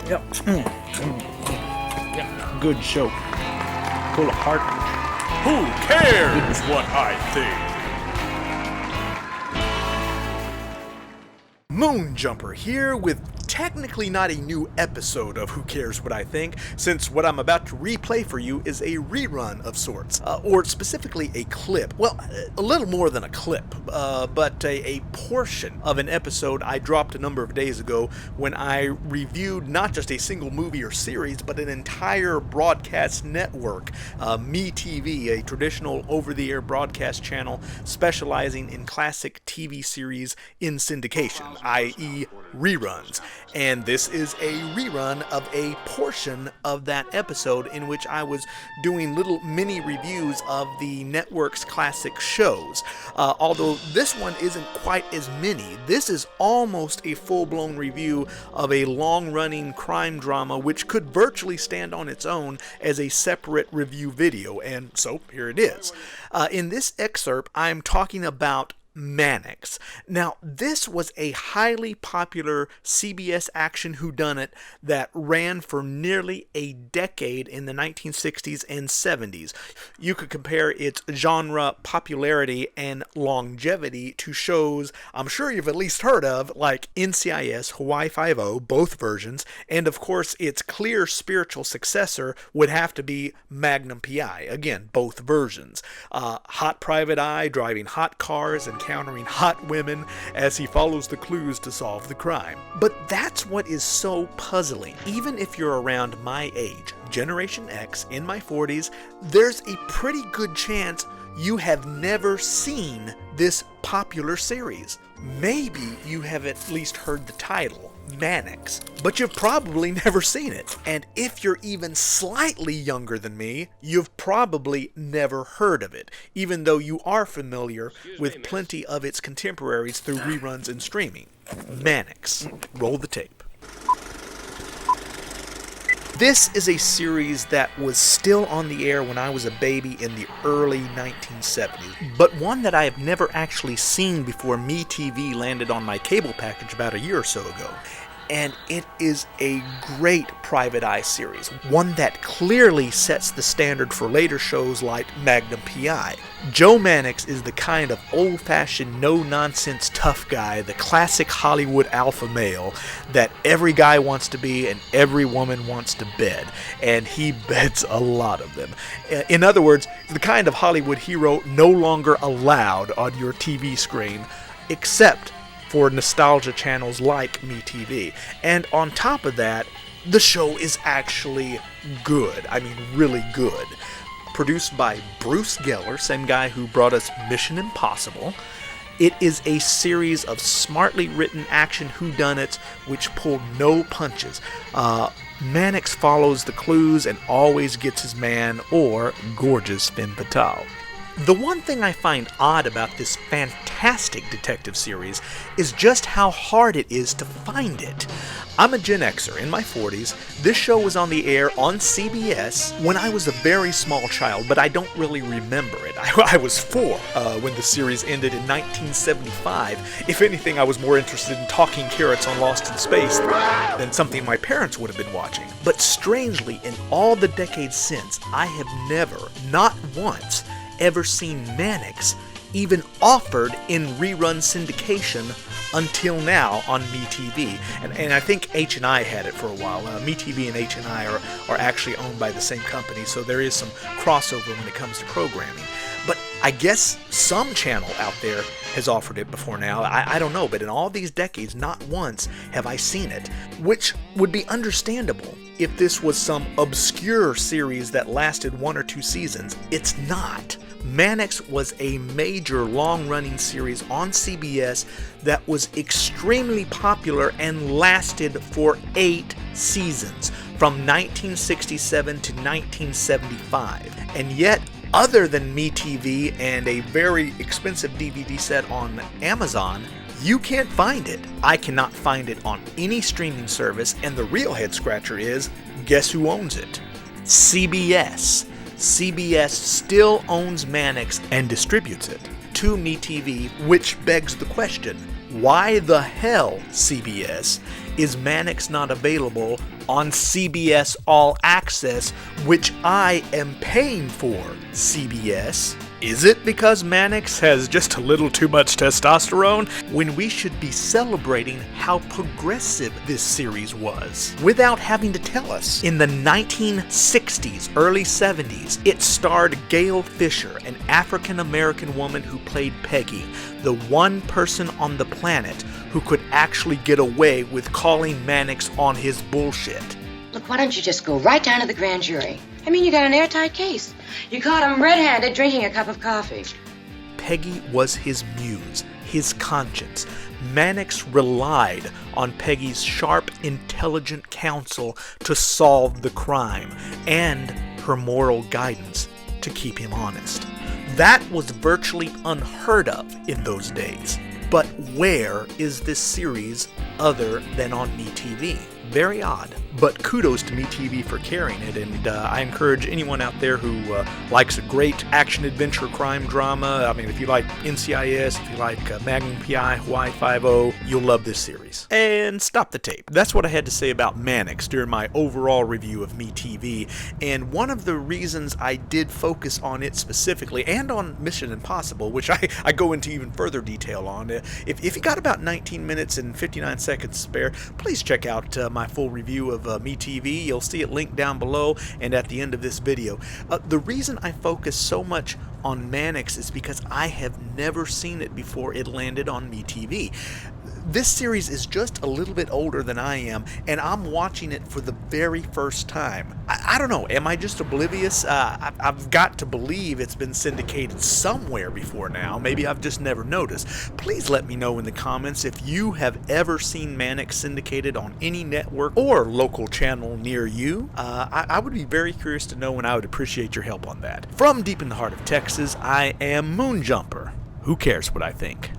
Yep. Yep. Good show. Full of heart. Who cares what I think? Moonjumper here with technically not a new episode of Who Cares What I Think, since what I'm about to replay for you is a rerun of sorts, or specifically a clip. Well, a little more than a clip, but a portion of an episode I dropped a number of days ago when I reviewed not just a single movie or series, but an entire broadcast network, MeTV, a traditional over-the-air broadcast channel specializing in classic TV series in syndication, i.e. reruns. And this is a rerun of a portion of that episode in which I was doing little mini reviews of the network's classic shows. Although this one isn't quite as many. This is almost a full-blown review of a long-running crime drama which could virtually stand on its own as a separate review video, and so here it is. In this excerpt, I'm talking about Mannix. Now, this was a highly popular CBS action whodunit that ran for nearly a decade in the 1960s and 70s. You could compare its genre popularity and longevity to shows I'm sure you've at least heard of, like NCIS, Hawaii Five-0, both versions, and of course its clear spiritual successor would have to be Magnum P.I., again, both versions. Hot private eye driving hot cars and encountering hot women as he follows the clues to solve the crime. But that's what is so puzzling. Even if you're around my age, Generation X, in my 40s, there's a pretty good chance you have never seen this popular series. Maybe you have at least heard the title, Mannix, but you've probably never seen it. And if you're even slightly younger than me, you've probably never heard of it, even though you are familiar with plenty of its contemporaries through reruns and streaming. Mannix. Roll the tape. This is a series that was still on the air when I was a baby in the early 1970s, but one that I have never actually seen before MeTV landed on my cable package about a year or so ago. And it is a great private eye series, one that clearly sets the standard for later shows like Magnum P.I. Joe Mannix is the kind of old-fashioned, no-nonsense tough guy, the classic Hollywood alpha male that every guy wants to be and every woman wants to bed, and he beds a lot of them. In other words, the kind of Hollywood hero no longer allowed on your TV screen, except for nostalgia channels like MeTV. And on top of that, the show is actually good. I mean, really good. Produced by Bruce Geller, same guy who brought us Mission Impossible. It is a series of smartly written action whodunits which pull no punches. Mannix follows the clues and always gets his man, or gorgeous femme fatale. The one thing I find odd about this fantastic detective series is just how hard it is to find it. I'm a Gen Xer in my 40s. This show was on the air on CBS when I was a very small child, but I don't really remember it. I was 4 when the series ended in 1975. If anything, I was more interested in talking carrots on Lost in Space than something my parents would have been watching. But strangely, in all the decades since, I have never, not once, ever seen Mannix even offered in rerun syndication until now on MeTV. And I think H&I had it for a while. MeTV and H&I are actually owned by the same company, so there is some crossover when it comes to programming. But I guess some channel out there has offered it before now. I don't know, but in all these decades, not once have I seen it, which would be understandable if this was some obscure series that lasted 1 or 2 seasons. It's not. Mannix was a major long-running series on CBS that was extremely popular and lasted for 8 seasons, from 1967 to 1975. And yet, other than MeTV and a very expensive DVD set on Amazon, you can't find it. I cannot find it on any streaming service, and the real head-scratcher is, guess who owns it? CBS. CBS still owns Mannix and distributes it to MeTV, which begs the question, why the hell, CBS, is Mannix not available on CBS All Access, which I am paying for? CBS? Is it because Mannix has just a little too much testosterone? When we should be celebrating how progressive this series was, without having to tell us. In the 1960s, early 70s, it starred Gail Fisher, an African-American woman who played Peggy, the one person on the planet who could actually get away with calling Mannix on his bullshit. Look, why don't you just go right down to the grand jury? I mean, you got an airtight case. You caught him red-handed drinking a cup of coffee. Peggy was his muse, his conscience. Mannix relied on Peggy's sharp, intelligent counsel to solve the crime, and her moral guidance to keep him honest. That was virtually unheard of in those days. But where is this series other than on MeTV? Very odd. But kudos to MeTV for carrying it, and I encourage anyone out there who likes a great action-adventure crime drama. I mean, if you like NCIS, if you like Magnum P.I, Hawaii Five-0, you'll love this series. And stop the tape. That's what I had to say about Mannix during my overall review of MeTV, and one of the reasons I did focus on it specifically, and on Mission Impossible, which I go into even further detail on. If you got about 19 minutes and 59 seconds spare, please check out my full review of MeTV. You'll see it linked down below and at the end of this video. The reason I focus so much on Mannix is because I have never seen it before it landed on MeTV. This series is just a little bit older than I am, and I'm watching it for the very first time. I don't know, am I just oblivious? I've got to believe it's been syndicated somewhere before now. Maybe I've just never noticed. Please let me know in the comments if you have ever seen Mannix syndicated on any network or local channel near you. I would be very curious to know, and I would appreciate your help on that. From deep in the heart of Texas, I am Moonjumper. Who cares what I think?